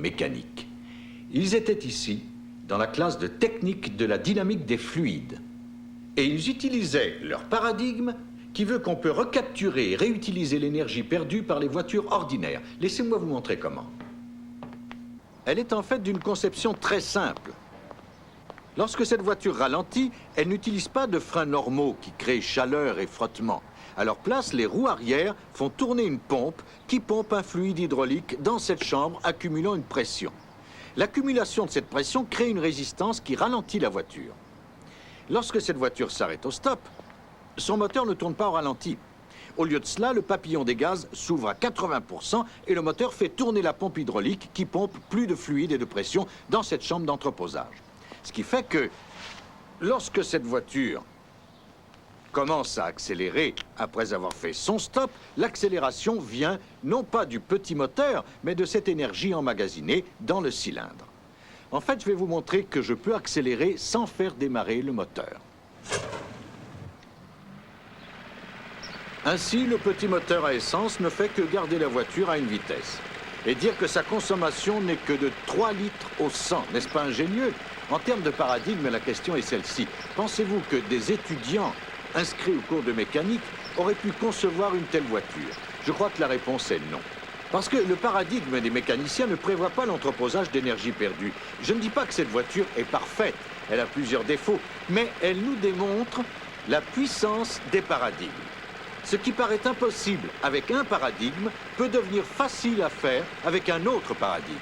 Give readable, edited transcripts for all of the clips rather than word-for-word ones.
mécanique. Ils étaient ici, dans la classe de technique de la dynamique des fluides. Et ils utilisaient leur paradigme qui veut qu'on peut recapturer et réutiliser l'énergie perdue par les voitures ordinaires. Laissez-moi vous montrer comment. Elle est en fait d'une conception très simple. Lorsque cette voiture ralentit, elle n'utilise pas de freins normaux qui créent chaleur et frottement. À leur place, les roues arrière font tourner une pompe qui pompe un fluide hydraulique dans cette chambre, accumulant une pression. L'accumulation de cette pression crée une résistance qui ralentit la voiture. Lorsque cette voiture s'arrête au stop, son moteur ne tourne pas au ralenti. Au lieu de cela, le papillon des gaz s'ouvre à 80% et le moteur fait tourner la pompe hydraulique qui pompe plus de fluide et de pression dans cette chambre d'entreposage. Ce qui fait que lorsque cette voiture commence à accélérer après avoir fait son stop, l'accélération vient non pas du petit moteur, mais de cette énergie emmagasinée dans le cylindre. En fait, je vais vous montrer que je peux accélérer sans faire démarrer le moteur. Ainsi, le petit moteur à essence ne fait que garder la voiture à une vitesse. Et dire que sa consommation n'est que de 3 litres au 100, n'est-ce pas ingénieux? En termes de paradigme, la question est celle-ci. Pensez-vous que des étudiants inscrits au cours de mécanique auraient pu concevoir une telle voiture? Je crois que la réponse est non. Parce que le paradigme des mécaniciens ne prévoit pas l'entreposage d'énergie perdue. Je ne dis pas que cette voiture est parfaite, elle a plusieurs défauts, mais elle nous démontre la puissance des paradigmes. Ce qui paraît impossible avec un paradigme peut devenir facile à faire avec un autre paradigme.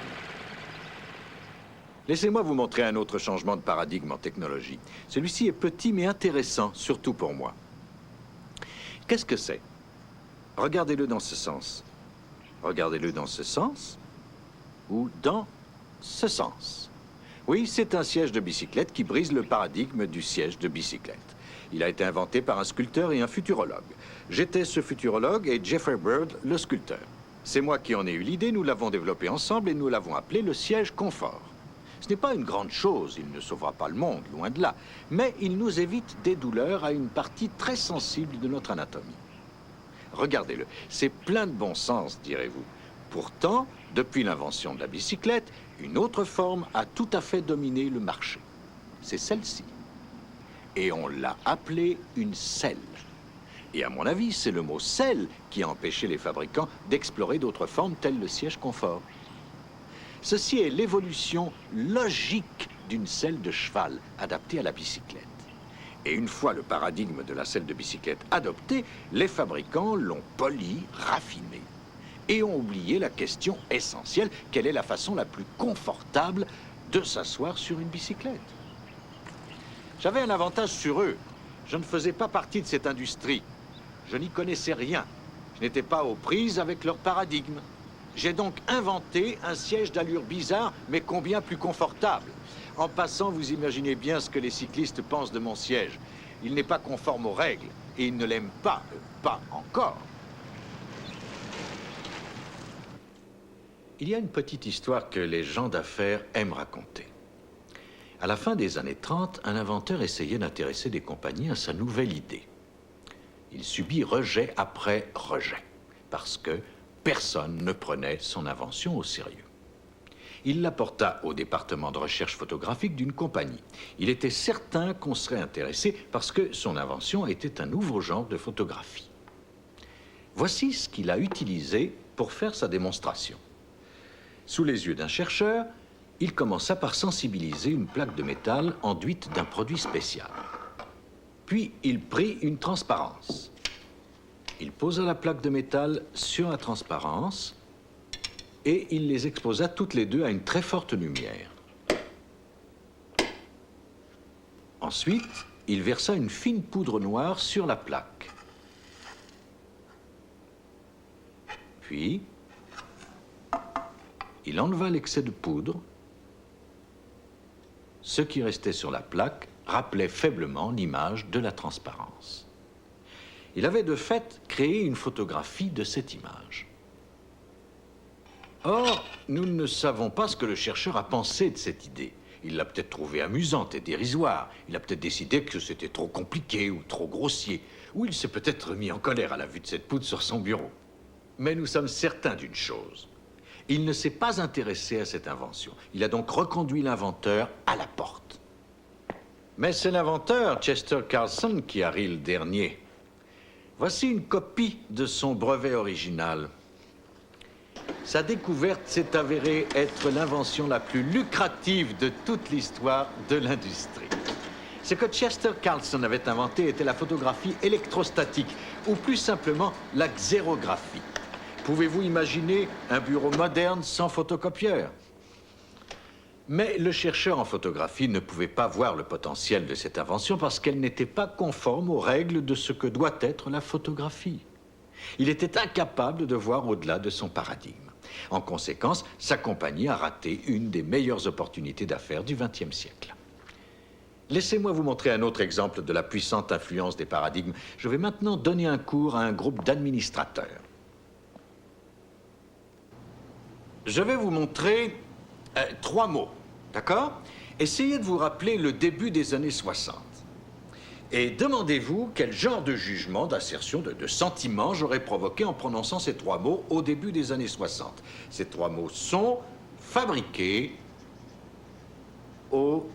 Laissez-moi vous montrer un autre changement de paradigme en technologie. Celui-ci est petit mais intéressant, surtout pour moi. Qu'est-ce que c'est? Regardez-le dans ce sens. Regardez-le dans ce sens ou dans ce sens. Oui, c'est un siège de bicyclette qui brise le paradigme du siège de bicyclette. Il a été inventé par un sculpteur et un futurologue. J'étais ce futurologue et Jeffrey Bird, le sculpteur. C'est moi qui en ai eu l'idée, nous l'avons développé ensemble et nous l'avons appelé le siège confort. Ce n'est pas une grande chose, il ne sauvera pas le monde, loin de là, mais il nous évite des douleurs à une partie très sensible de notre anatomie. Regardez-le, c'est plein de bon sens, direz-vous. Pourtant, depuis l'invention de la bicyclette, une autre forme a tout à fait dominé le marché. C'est celle-ci. Et on l'a appelée une selle. Et à mon avis, c'est le mot selle qui a empêché les fabricants d'explorer d'autres formes telles le siège confort. Ceci est l'évolution logique d'une selle de cheval adaptée à la bicyclette. Et une fois le paradigme de la selle de bicyclette adopté, les fabricants l'ont poli, raffiné et ont oublié la question essentielle, quelle est la façon la plus confortable de s'asseoir sur une bicyclette? J'avais un avantage sur eux. Je ne faisais pas partie de cette industrie. Je n'y connaissais rien. Je n'étais pas aux prises avec leur paradigme. J'ai donc inventé un siège d'allure bizarre, mais combien plus confortable. En passant, vous imaginez bien ce que les cyclistes pensent de mon siège. Il n'est pas conforme aux règles, et ils ne l'aiment pas, pas encore. Il y a une petite histoire que les gens d'affaires aiment raconter. À la fin des années 30, un inventeur essayait d'intéresser des compagnies à sa nouvelle idée. Il subit rejet après rejet, parce que personne ne prenait son invention au sérieux. Il l'apporta au département de recherche photographique d'une compagnie. Il était certain qu'on serait intéressé parce que son invention était un nouveau genre de photographie. Voici ce qu'il a utilisé pour faire sa démonstration. Sous les yeux d'un chercheur, il commença par sensibiliser une plaque de métal enduite d'un produit spécial. Puis il prit une transparence. Il posa la plaque de métal sur la transparence et il les exposa toutes les deux à une très forte lumière. Ensuite, il versa une fine poudre noire sur la plaque. Puis, il enleva l'excès de poudre. Ce qui restait sur la plaque rappelait faiblement l'image de la transparence. Il avait de fait créé une photographie de cette image. Or, nous ne savons pas ce que le chercheur a pensé de cette idée. Il l'a peut-être trouvée amusante et dérisoire. Il a peut-être décidé que c'était trop compliqué ou trop grossier. Ou il s'est peut-être mis en colère à la vue de cette poudre sur son bureau. Mais nous sommes certains d'une chose. Il ne s'est pas intéressé à cette invention. Il a donc reconduit l'inventeur à la porte. Mais c'est l'inventeur, Chester Carlson, qui a ri le dernier. Voici une copie de son brevet original. Sa découverte s'est avérée être l'invention la plus lucrative de toute l'histoire de l'industrie. Ce que Chester Carlson avait inventé était la photographie électrostatique, ou plus simplement la xérographie. Pouvez-vous imaginer un bureau moderne sans photocopieur? Mais le chercheur en photographie ne pouvait pas voir le potentiel de cette invention parce qu'elle n'était pas conforme aux règles de ce que doit être la photographie. Il était incapable de voir au-delà de son paradigme. En conséquence, sa compagnie a raté une des meilleures opportunités d'affaires du XXe siècle. Laissez-moi vous montrer un autre exemple de la puissante influence des paradigmes. Je vais maintenant donner un cours à un groupe d'administrateurs. Je vais vous montrer 3 mots, d'accord? Essayez de vous rappeler le début des années 60. Et demandez-vous quel genre de jugement, d'assertion, de sentiment j'aurais provoqué en prononçant ces 3 mots au début des années 60. Ces 3 mots sont fabriqués au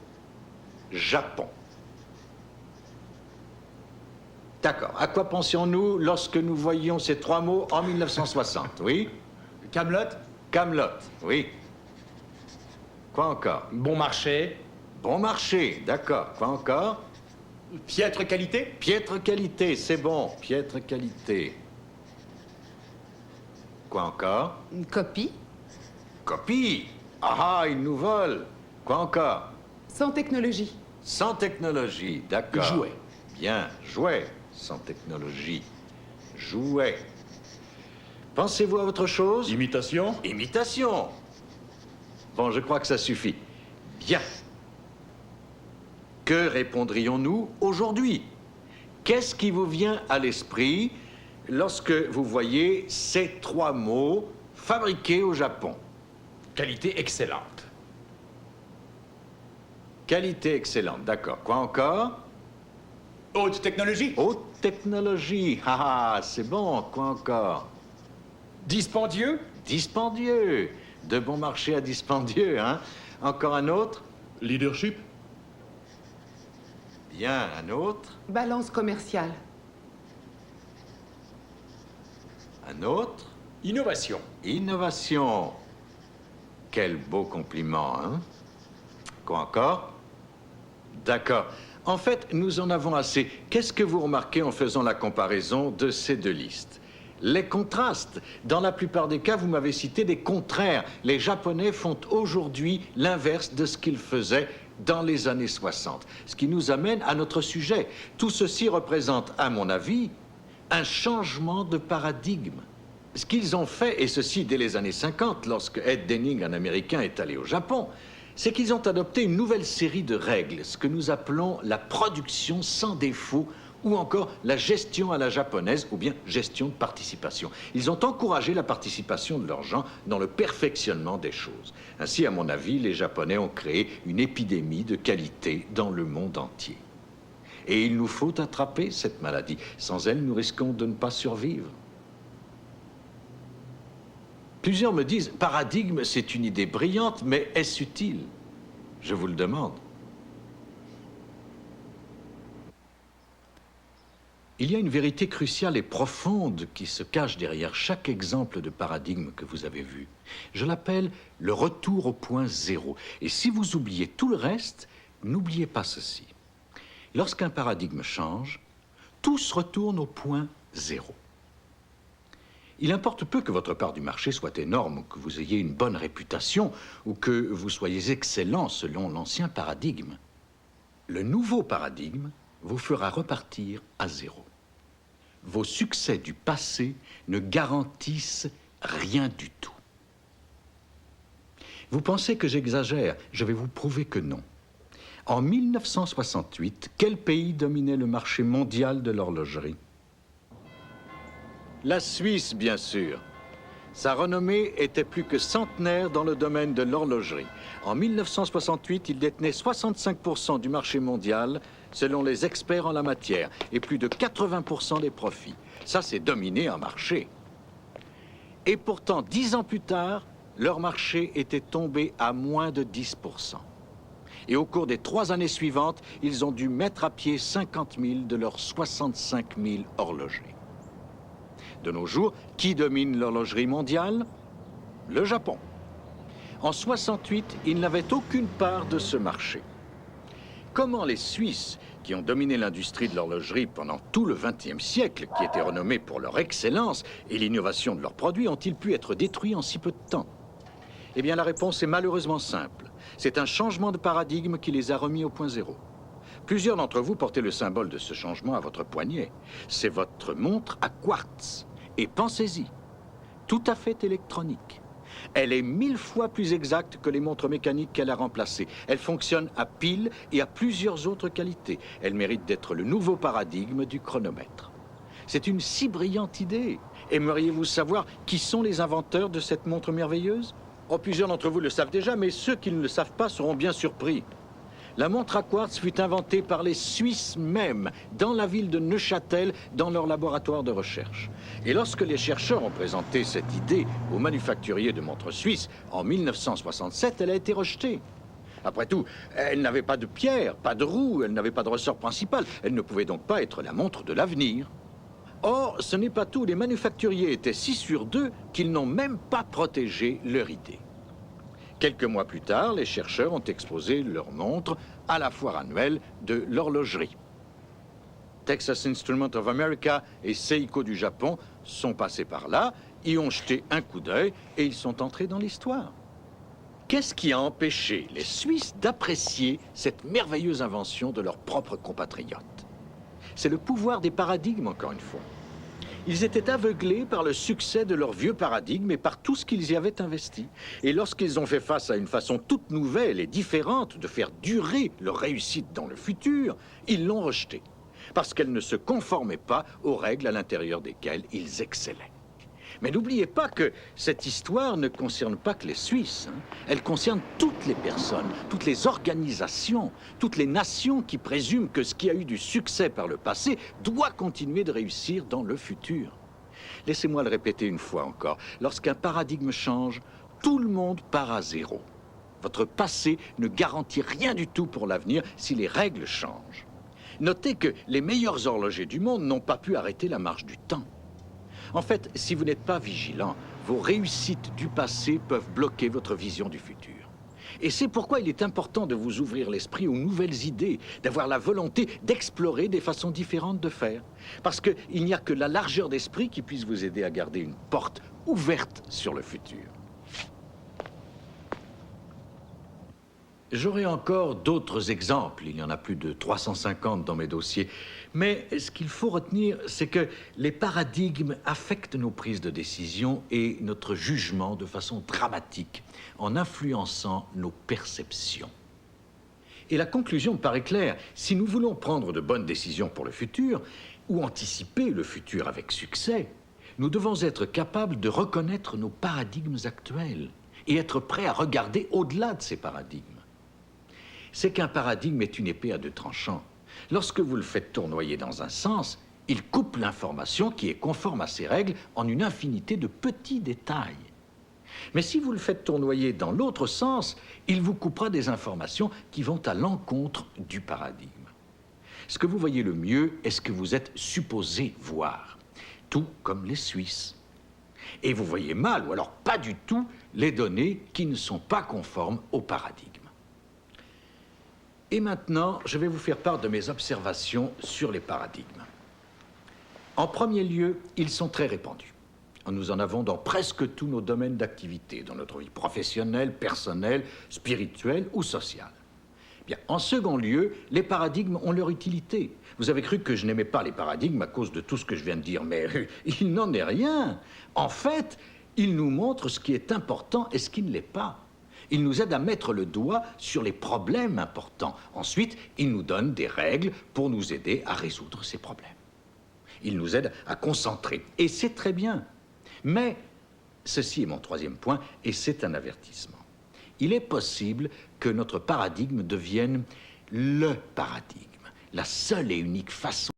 Japon. D'accord. À quoi pensions-nous lorsque nous voyions ces 3 mots en 1960, oui? Camelot. Camelot, oui. Quoi encore? Bon marché. Bon marché, d'accord. Quoi encore? Piètre qualité. Piètre qualité, c'est bon. Piètre qualité. Quoi encore? Une copie. Copie. Ah, ils nous volent. Quoi encore? Sans technologie. Sans technologie, d'accord. Jouet. Bien, jouet. Sans technologie. Jouet. Pensez-vous à autre chose? Imitation. Imitation. Bon, je crois que ça suffit. Bien. Que répondrions-nous aujourd'hui? Qu'est-ce qui vous vient à l'esprit lorsque vous voyez ces 3 mots fabriqués au Japon? Qualité excellente. Qualité excellente, d'accord. Quoi encore? Haute technologie. Haute technologie. Ah, c'est bon. Quoi encore? Dispendieux. Dispendieux. De bon marché à dispendieux, hein? Encore un autre? Leadership. Bien, un autre? Balance commerciale. Un autre? Innovation. Innovation. Quel beau compliment, hein? Quoi encore? D'accord. En fait, nous en avons assez. Qu'est-ce que vous remarquez en faisant la comparaison de ces 2 listes? Les contrastes. Dans la plupart des cas, vous m'avez cité des contraires. Les Japonais font aujourd'hui l'inverse de ce qu'ils faisaient dans les années 60. Ce qui nous amène à notre sujet. Tout ceci représente, à mon avis, un changement de paradigme. Ce qu'ils ont fait, et ceci dès les années 50, lorsque Ed Denning, un Américain, est allé au Japon, c'est qu'ils ont adopté une nouvelle série de règles, ce que nous appelons la production sans défaut, ou encore la gestion à la japonaise, ou bien gestion de participation. Ils ont encouragé la participation de leurs gens dans le perfectionnement des choses. Ainsi, à mon avis, les Japonais ont créé une épidémie de qualité dans le monde entier. Et il nous faut attraper cette maladie. Sans elle, nous risquons de ne pas survivre. Plusieurs me disent, paradigme, c'est une idée brillante, mais est-ce utile? Je vous le demande. Il y a une vérité cruciale et profonde qui se cache derrière chaque exemple de paradigme que vous avez vu. Je l'appelle le retour au point zéro. Et si vous oubliez tout le reste, n'oubliez pas ceci. Lorsqu'un paradigme change, tout se retourne au point zéro. Il importe peu que votre part du marché soit énorme, ou que vous ayez une bonne réputation, ou que vous soyez excellent selon l'ancien paradigme. Le nouveau paradigme vous fera repartir à zéro. Vos succès du passé ne garantissent rien du tout. Vous pensez que j'exagère? Je vais vous prouver que non. En 1968, quel pays dominait le marché mondial de l'horlogerie? La Suisse, bien sûr. Sa renommée était plus que centenaire dans le domaine de l'horlogerie. En 1968, il détenait 65% du marché mondial, selon les experts en la matière, et plus de 80% des profits. Ça, c'est dominer un marché. Et pourtant, 10 ans plus tard, leur marché était tombé à moins de 10%. Et au cours des 3 années suivantes, ils ont dû mettre à pied 50 000 de leurs 65 000 horlogers. De nos jours, qui domine l'horlogerie mondiale? Le Japon. En 68, ils n'avaient aucune part de ce marché. Comment les Suisses, qui ont dominé l'industrie de l'horlogerie pendant tout le XXe siècle, qui était renommée pour leur excellence et l'innovation de leurs produits, ont-ils pu être détruits en si peu de temps? Eh bien, la réponse est malheureusement simple. C'est un changement de paradigme qui les a remis au point zéro. Plusieurs d'entre vous portez le symbole de ce changement à votre poignet. C'est votre montre à quartz. Et pensez-y, tout à fait électronique. Elle est 1000 fois plus exacte que les montres mécaniques qu'elle a remplacées. Elle fonctionne à pile et a plusieurs autres qualités. Elle mérite d'être le nouveau paradigme du chronomètre. C'est une si brillante idée. Aimeriez-vous savoir qui sont les inventeurs de cette montre merveilleuse? Oh, plusieurs d'entre vous le savent déjà, mais ceux qui ne le savent pas seront bien surpris. La montre à quartz fut inventée par les Suisses même, dans la ville de Neuchâtel, dans leur laboratoire de recherche. Et lorsque les chercheurs ont présenté cette idée aux manufacturiers de montres suisses en 1967, elle a été rejetée. Après tout, elle n'avait pas de pierre, pas de roue, elle n'avait pas de ressort principal. Elle ne pouvait donc pas être la montre de l'avenir. Or, ce n'est pas tout. Les manufacturiers étaient si sûrs d'eux qu'ils n'ont même pas protégé leur idée. Quelques mois plus tard, les chercheurs ont exposé leur montre à la foire annuelle de l'horlogerie. Texas Instruments of America et Seiko du Japon sont passés par là, y ont jeté un coup d'œil et ils sont entrés dans l'histoire. Qu'est-ce qui a empêché les Suisses d'apprécier cette merveilleuse invention de leurs propres compatriotes? C'est le pouvoir des paradigmes, encore une fois. Ils étaient aveuglés par le succès de leur vieux paradigme et par tout ce qu'ils y avaient investi. Et lorsqu'ils ont fait face à une façon toute nouvelle et différente de faire durer leur réussite dans le futur, ils l'ont rejetée, parce qu'elle ne se conformait pas aux règles à l'intérieur desquelles ils excellaient. Mais n'oubliez pas que cette histoire ne concerne pas que les Suisses. Elle concerne toutes les personnes, toutes les organisations, toutes les nations qui présument que ce qui a eu du succès par le passé doit continuer de réussir dans le futur. Laissez-moi le répéter une fois encore. Lorsqu'un paradigme change, tout le monde part à zéro. Votre passé ne garantit rien du tout pour l'avenir si les règles changent. Notez que les meilleurs horlogers du monde n'ont pas pu arrêter la marche du temps. En fait, si vous n'êtes pas vigilant, vos réussites du passé peuvent bloquer votre vision du futur. Et c'est pourquoi il est important de vous ouvrir l'esprit aux nouvelles idées, d'avoir la volonté d'explorer des façons différentes de faire. Parce qu'il n'y a que la largeur d'esprit qui puisse vous aider à garder une porte ouverte sur le futur. J'aurai encore d'autres exemples, il y en a plus de 350 dans mes dossiers, mais ce qu'il faut retenir, c'est que les paradigmes affectent nos prises de décision et notre jugement de façon dramatique, en influençant nos perceptions. Et la conclusion me paraît claire, si nous voulons prendre de bonnes décisions pour le futur, ou anticiper le futur avec succès, nous devons être capables de reconnaître nos paradigmes actuels et être prêts à regarder au-delà de ces paradigmes. C'est qu'un paradigme est une épée à deux tranchants. Lorsque vous le faites tournoyer dans un sens, il coupe l'information qui est conforme à ses règles en une infinité de petits détails. Mais si vous le faites tournoyer dans l'autre sens, il vous coupera des informations qui vont à l'encontre du paradigme. Ce que vous voyez le mieux est ce que vous êtes supposé voir, tout comme les Suisses. Et vous voyez mal, ou alors pas du tout, les données qui ne sont pas conformes au paradigme. Et maintenant, je vais vous faire part de mes observations sur les paradigmes. En premier lieu, ils sont très répandus. Nous en avons dans presque tous nos domaines d'activité, dans notre vie professionnelle, personnelle, spirituelle ou sociale. Bien, en second lieu, les paradigmes ont leur utilité. Vous avez cru que je n'aimais pas les paradigmes à cause de tout ce que je viens de dire, mais il n'en est rien. En fait, ils nous montrent ce qui est important et ce qui ne l'est pas. Ils nous aident à mettre le doigt sur les problèmes importants. Ensuite, ils nous donnent des règles pour nous aider à résoudre ces problèmes. Ils nous aident à concentrer. Et c'est très bien. Mais, ceci est mon troisième point, et c'est un avertissement. Il est possible que notre paradigme devienne le paradigme, la seule et unique façon